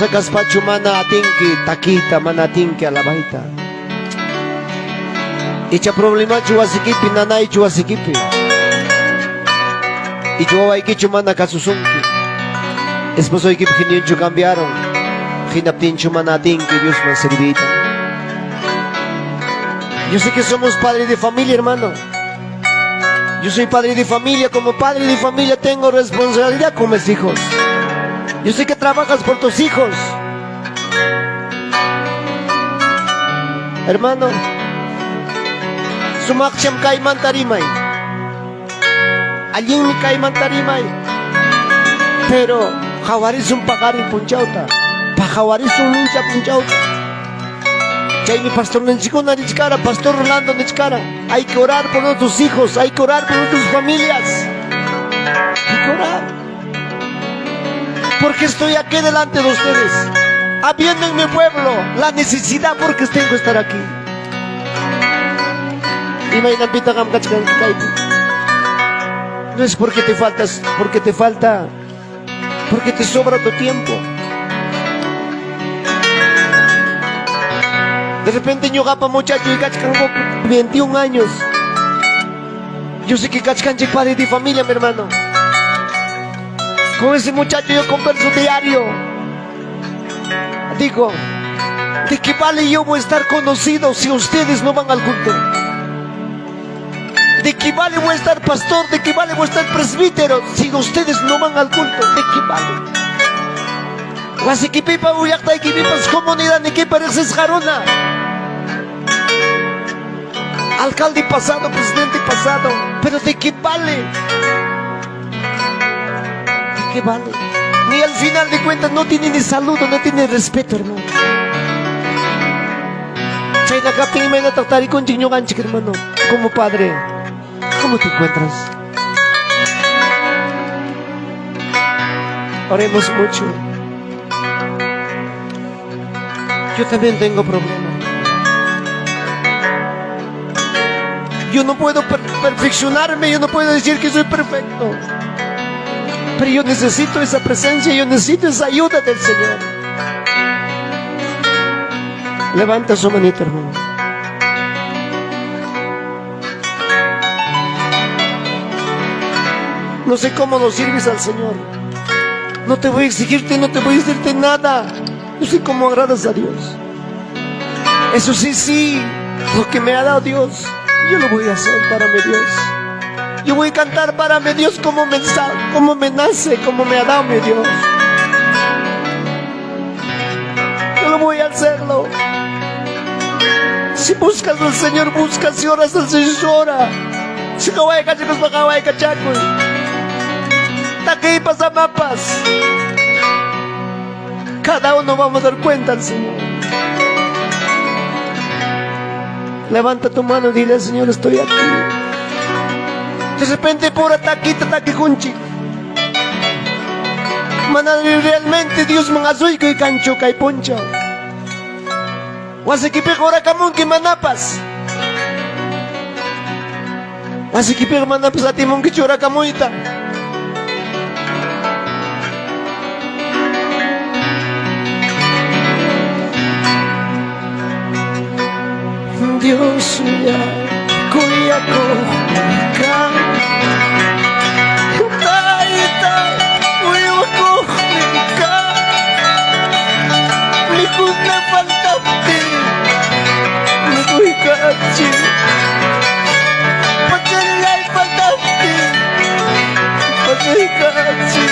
Chaykunata kaspachu mana atinki takita, mana atinki alabaita. Icha problemachu wasikipi, nanaychu wasikipi. Icha wawaykichu mana kasusunki. Esposoykipi hiniyunchu cambiaron. Hinaptinchu mana atinki Dios man servita. Yo sé que somos padres de familia, hermano. Yo soy padre de familia, como padre de familia tengo responsabilidad con mis hijos. Yo sé que trabajas por tus hijos. Hermano, sumaksham kaiman tarimay. Allin mi kaiman tarimay. Pero, jawaris un pagari punchauta. Pajawaris un hincha punchauta. Chay mi pastor Nenchikuna Nichkara, pastor Rolando Nichkara. Hay que orar por nuestros hijos, hay que orar por nuestras familias. Hay que orar. Porque estoy aquí delante de ustedes, habiendo en mi pueblo la necesidad porque tengo que estar aquí. No es porque te faltas, porque te falta, porque te sobra tu tiempo. De repente yo gapa muchacho y cachcango 21 años. Yo sé que cachcanche padre de familia, mi hermano. Con ese muchacho yo converso diario. Digo, ¿de qué vale yo voy a estar conocido si ustedes no van al culto? ¿De qué vale voy a estar pastor? ¿De qué vale voy a estar presbítero si ustedes no van al culto? ¿De qué vale? Guasiquipipa uyakta iquipipas comunidad ni que pareces jarona. Alcalde pasado, presidente pasado, pero ¿de qué vale? ¿De qué vale? Ni al final de cuentas no tiene ni saludo, no tiene respeto, hermano. Chayna captain me tratar y con chiño ganchik, hermano. Como padre, ¿cómo te encuentras? Oremos mucho. Yo también tengo problemas. Yo no puedo perfeccionarme, yo no puedo decir que soy perfecto. Pero yo necesito esa presencia, yo necesito esa ayuda del Señor. Levanta su manito, hermano. No sé cómo nos sirves al Señor. No te voy a exigirte, no te voy a decirte nada. No sé cómo agradas a Dios. Eso sí, lo que me ha dado Dios, yo lo voy a hacer para mi Dios. Yo voy a cantar para mi Dios como me nace, como me ha dado mi Dios. Yo lo voy a hacerlo. Si buscas al Señor, busca. Si oras al Señor, ora. Si no voy a cachacos, no voy a cachacos. Taquí pasa mapas. Cada uno vamos a dar cuenta al Señor. Levanta tu mano y dile al Señor, estoy aquí. De repente por ataquita, ataque junchi. Manadri realmente Dios mangazuy que cancho que poncho. Wasikipe ora kamun que manapas. Wasikipe manapas atimon que chora kamuita. Dios ya kuya ko ka taita uyo ko ka likod na faltapti likoy ka achi pagkalay faltapti pagkalay ka achi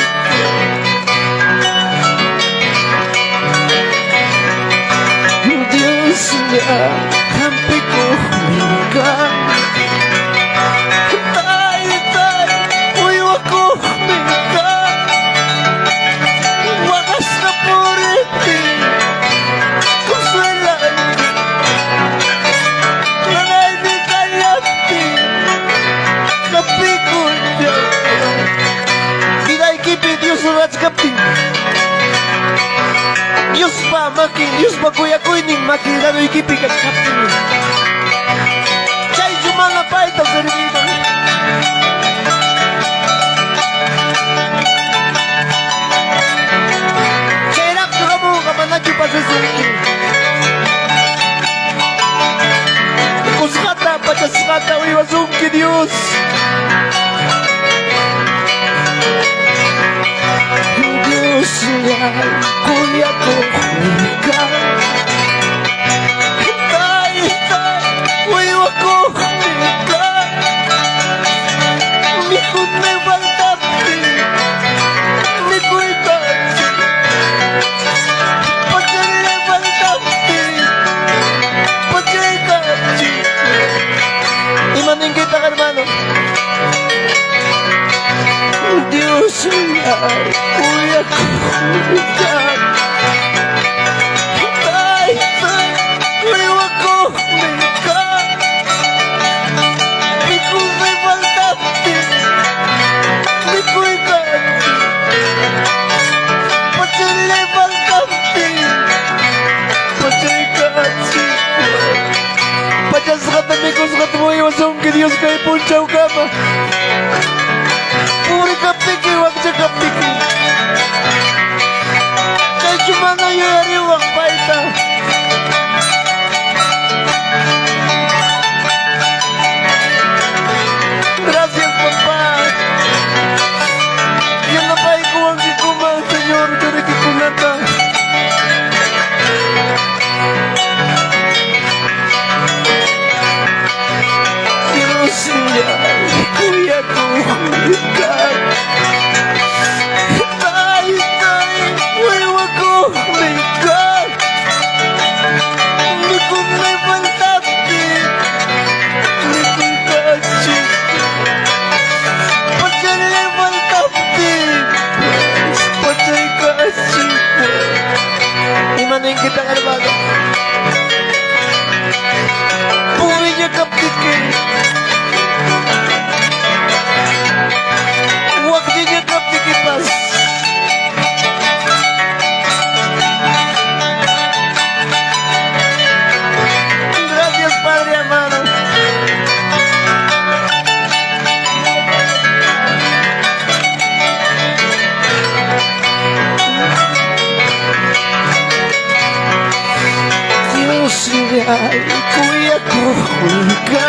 Dios ya hampi ko ka taita uyo ko ka wakas na puriti consuelan nanay di kayapti kapikon niya kinaikipi Diyos urat kapti Diyos pa makin Diyos pa kuya ko ining makilano ikipi kapti chay jumanga pa ito servido chay rak na kamu Diyos. Diyos ay kuya ko ka. Tay, kuya ko ka. Mikot may baltapi, mikoy ka. Pagkali baltapi, pagkali ka. Imanin kita, hermano. Diyos ay kuya ko ka. Tay, kuya ko ka. Mikot may baltapi, mikoy ka. Pagkali baltapi, pagkali ka. Pachas katabi ko sa katamoy, wasong que Dios kay punchaw kama. Puri kapiki, wag siya kapiki. Kaya cuma ngayari wag paita. Gracias, papá. Yan na pa ikuwang kikumang, Senyor, kaya kikunata. Kuya ko ka. Tay, kuya ko ka. Hindi ko may baltapi, hindi ko kachi. Pagkali baltapi, patay kachi. Imanin kita nga naman. Puri niya kapikin. Huwag niyo kapikipas. Gracias, Padre amado. Dios ay kuya ko ka.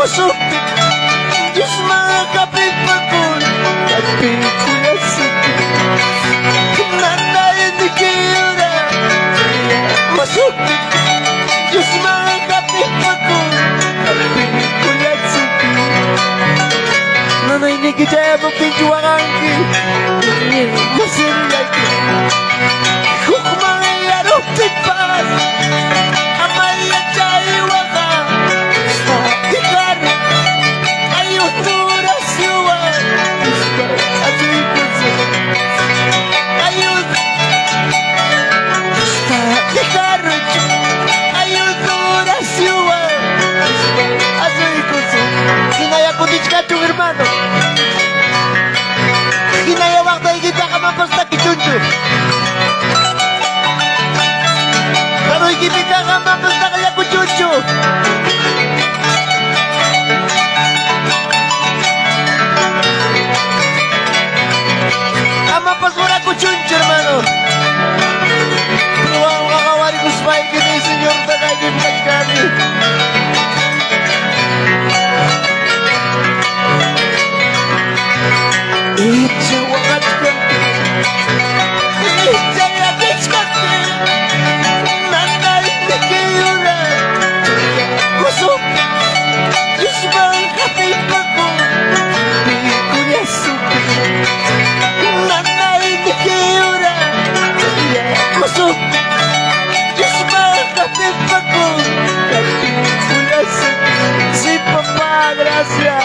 Masuk Diyos mga kapitbagon at pinkulasik nanay di kira. Masuk Diyos mga kapitbagon at pinkulasik nanay ni kita magpinjuangan ki masilay ki kung mga yarok tipas amaya chayiwa ka. Hermano, ginayawak tayo kita ka mapasta kichuncho. Pero ikipita ka mapasta kaya kuchuncho. Ama pasura kuchuncho, hermano. Pero ang kakawari ko sa bahay kini, Senyor, tagay din kami. Sí, papá, gracias.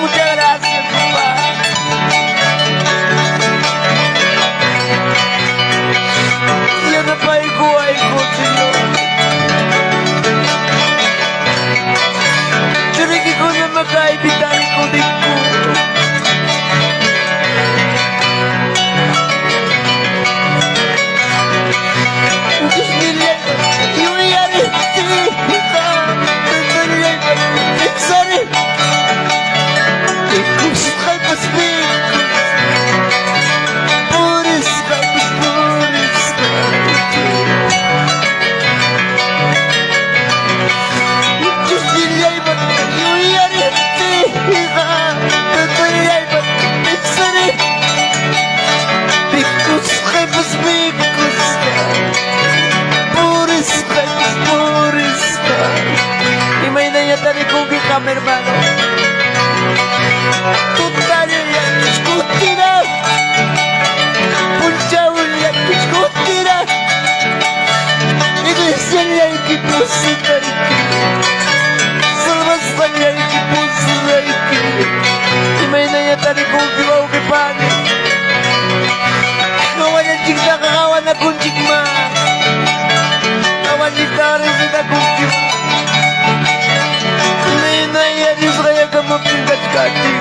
Muchas gracias, papá. Yo no paigo algo, Señor. Yo no quiero que me caiga evitar el código. Mi hermano, tú dale la discutida, puncha la discutida, y decirle al equipo Sudaiki, salvas al equipo Sudaiki, y me da ya tan confiado que pane, no vaya a chica kawan na kung chikma, kawan ni Tari sila confiado. Saya akan mempindah kaki.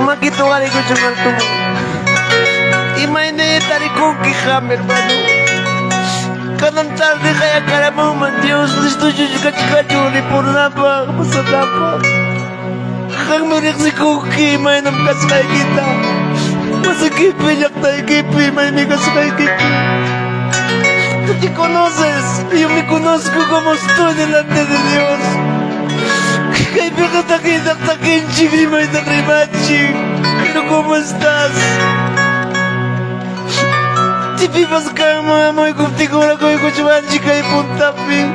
Makituwari ko siya ng tumo. Imay na yung tari kong kikam, hermano. Kanang tarde kaya kaya mo man Diyos, listo siya chika-chika-churi, puro na pa, kapasada pa. Kang mirik si Cookie, may namkas kay kita. Masakit pilyak tayo kipi, may mikas kay kipi. Tú te conoces, y yo me conozco como estoy delante de Dios. Kay pagkatakin chigi may nakrimachi. Pero ¿cómo estás? Ti pipas ka mga mo'y kumtikura ko yung kuchumanchi kay puntapi.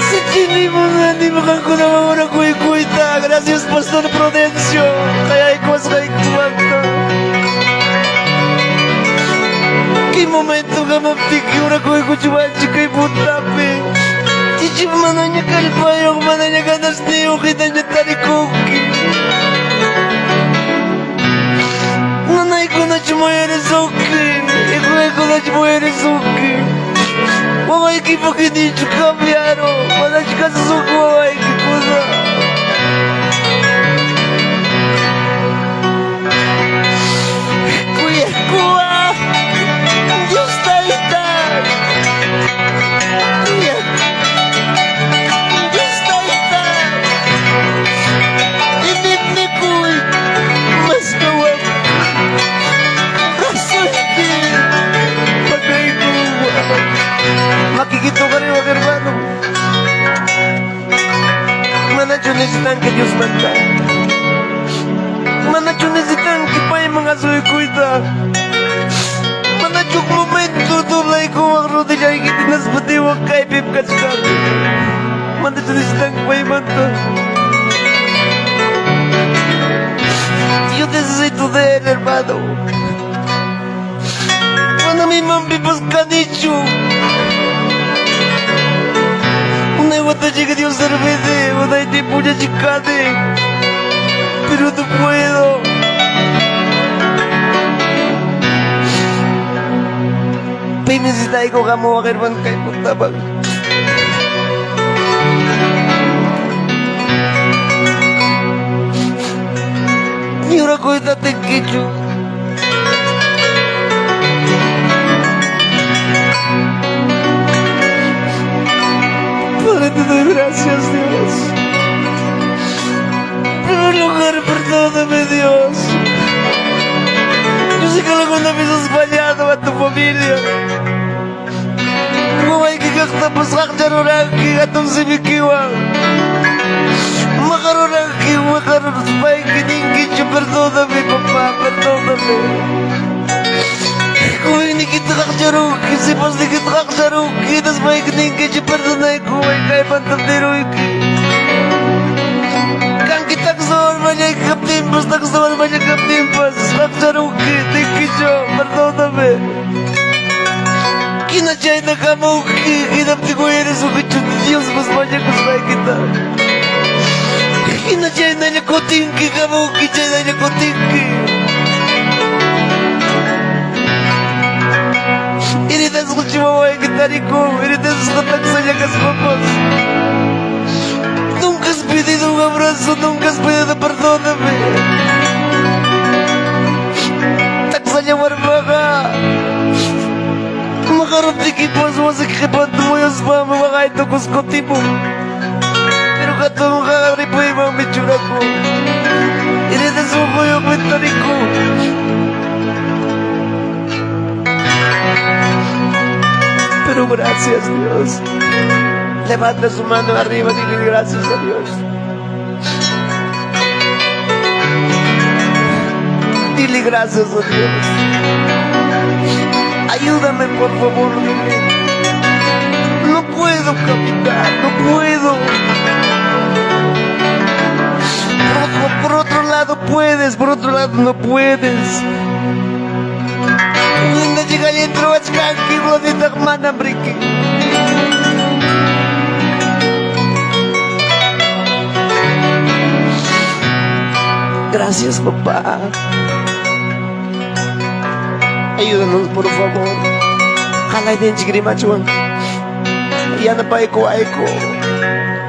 Sa chini mo na di makakunawawara ko yung kuita. Gracias Pastor Prudencio. Kaya ikwas kay kuwanta. Kay momento ka maptikura ko yung kuchumanchi kay puntapi. Chichi mana niya kalpayo, mana niya ganas niyo, kita niya tari Cookie. Nanay ko na siya mo Yerizuki, ikuhay ko na siya mo Yerizuki. Mamay kipag-hindi siya kamyaro, mana siya kasusuko, mamay kipusa. Kuya, kuwa, Diyos tayo tayo. Kuya, rodilla y tienes motivo kay pip kachkar. Manda tulisang may manta. Yo necesito de él, hermano. Cuando mi mami busca dicho. Una botella que Dios cervece, una y te puya chicane. Pero no puedo. Necesita ko kamu akhir man kay putabang. Niura ko itating kichu. Padre, te doy gracias, Dios. En primer lugar, perdóname, Dios. Yo sé que alguna vez has fallado a tu familia. Mamay kikakta pasak jarurangki atong simikiwa. Makarurangki, makarurangki, kiningkityo, perdóname, papá, perdóname. Kung hindi kita kakjarungki, si pas di kita kakjarungki, tas may kiningkityo, perdónay ko, ay kay pantabdiruiki. Kang kita kasawal man niya kaptimpas, nakasawal man niya kaptimpas, kakjarungki, tingkityo, perdóname. Kinachay na kamu, kinapti ko eres un bicho de Dios, mas vaya que se kita. Kinachay na niya kotingki kamu, kinachay na niya kotingki. Iritas ko chihuahua en kitarico, iritas ko taksa niya kas papas. Nunca has pedido un abrazo, nunca has pedido perdóname. Taksa niya warmaga. Makarap di kipas mo sa kikipanto mo yung spam mo kahit ako sa kotipo. Pero kato mo kakaripo yung mga mitsura ko. Initas mo ko yung mentari ko. Pero gracias, Dios. Levanta su mano arriba y dile gracias a Dios. Dile gracias a Dios. Ayúdame, por favor, dile. No puedo caminar, no puedo. Por otro lado puedes, por otro lado no puedes. Cuando llega y entro a Chkanki, bonita hermana, brique. Gracias, papá. Ayúdanos, por favor. Kalay din chigrimachuan. Yan na pa eko.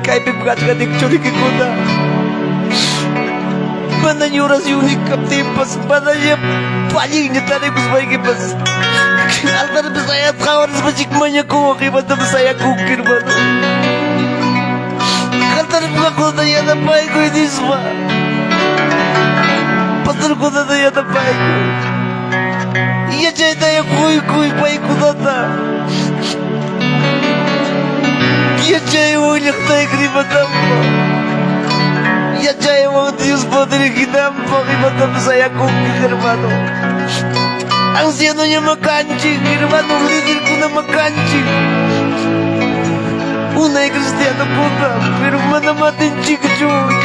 Kay pipgat ka dikchuri kikuda. Mananyuras yunik kaptipas. Mananya paling niya tali kusmay kipas. Altar bisaya at kawaras machikmanya ko. Kibat na bisaya kukir ba no. Altar bukakuda yan na pa eko inisma. Pasal ko na yan na pa eko. Я чай да я куй пайку дата. Я чай его легта и гриба дампа. Я чай его Dios podrigi dampa griba dampa saya kuki hermano. Ang siya no niya makanchi, hermano, líder ko na makanchi. Una y cristiano puta, pero manamatin chico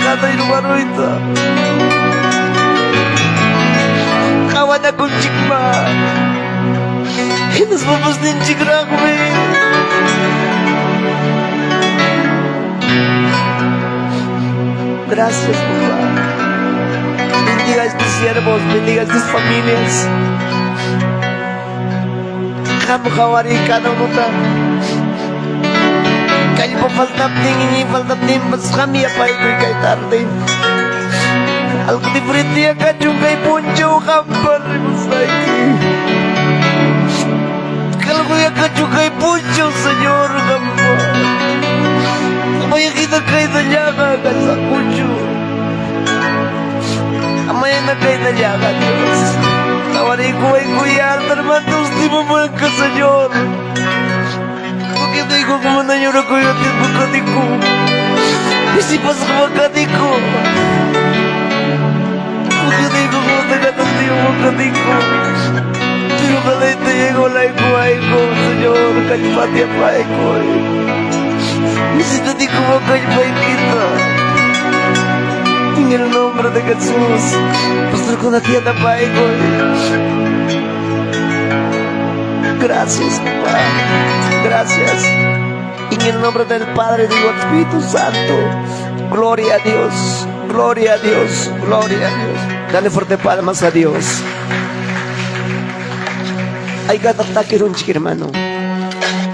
cada hermano ita. Kawan akong chikma. Hinas babas din chikrakme. Gracias, papá. Bendiga a estos siervos, bendiga a estas familias. Kamu kawari kada uno ta. Kaya pa faltap din, pas kami apay ko'y kay tarde. Algo diferente acá, chungay poncho, kampar, ribusaiki. Algo acá, chungay poncho, señor, kampar. Amaya kita kay dalyaga, kasakucho. Amaya na kay dalyaga, Diyos. Tawarin ko ay kuyar, tarmantos, di mo man ka, señor. Porque te digo como na llora ko yung tibukatiko. Isipas ko makatiko. Porque digo como te gataste yung makatiko. Pero kalay te llegó la iguaigo, señor, patia pai koy. Necesito ti como koy paitito. En el nombre de Jesús. Pastor con la tienda pai koy. Gracias, papá. Gracias. En el nombre del Padre, digo, Espíritu Santo. Gloria a Dios. Gloria a Dios. Gloria a Dios. Dale fuerte palmas a Dios. Hay que atacar un chico, hermano.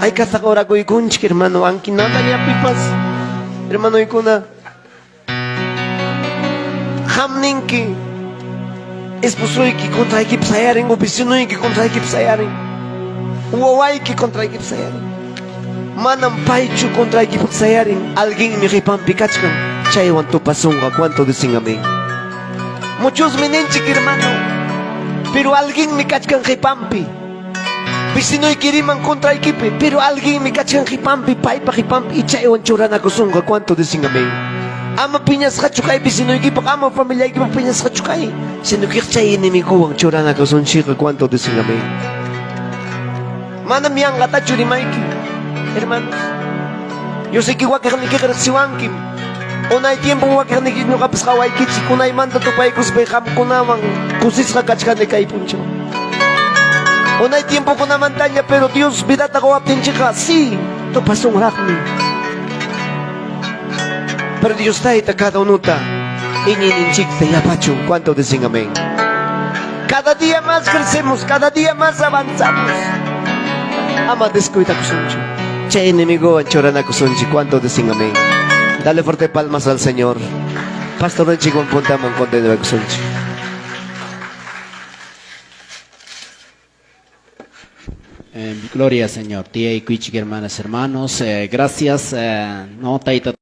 Hay que atacar ahora con un chico, hermano. Aunque nada ya pipas. Hermano, y con Hamninki. Esposo y que contra equipo sayarin. Oficina y que contra equipo sayarin. Uawai que contra equipo sayarin. Manam paichu contra equipo sayarin. Alguien me ripan pikachkan. Chaywan tu pasunga. ¿Cuánto dicen amén? Muchos me chico, hermano. Pero alguien me cachkan ripampi. Vecino y queriman contra equipo. Pero alguien me cachkan ripampi. Paipa ripampi. Y chaywan churana kusunga. ¿Cuánto dicen amén? Ama piñas kachukay. Vecino y equipo. Ama familia equipo piñas kachukay. Sino que chay enemigo ang churana kusunga. ¿Cuánto dicen amén? Manam yang kata churi maiki. Hermanos, yo sé que igual que ni que recibankim. Unay tiempo igual que ni que no kapis kawai kichi. Kunay manda to pay kuspeham kunaman kusis ka kachkan de kay puncho. Unay tiempo kuna montaña pero Dios vida ta kawaptin chika. Sí, to pasong rakni. Pero Dios ta ita cada unuta. Inininchik te yapacho. ¿Cuánto dicen amén? Cada día más crecemos, cada día más avanzamos. Ama descuida kusuncho. Che enemigo anchorana kusunchi. ¿Cuánto dicen amén? Dale fuerte palmas al Señor. Pastor en chico punta man conte de kusunchi. Gloria al Señor. Tía y cuichi hermanas, hermanos. Gracias. No taita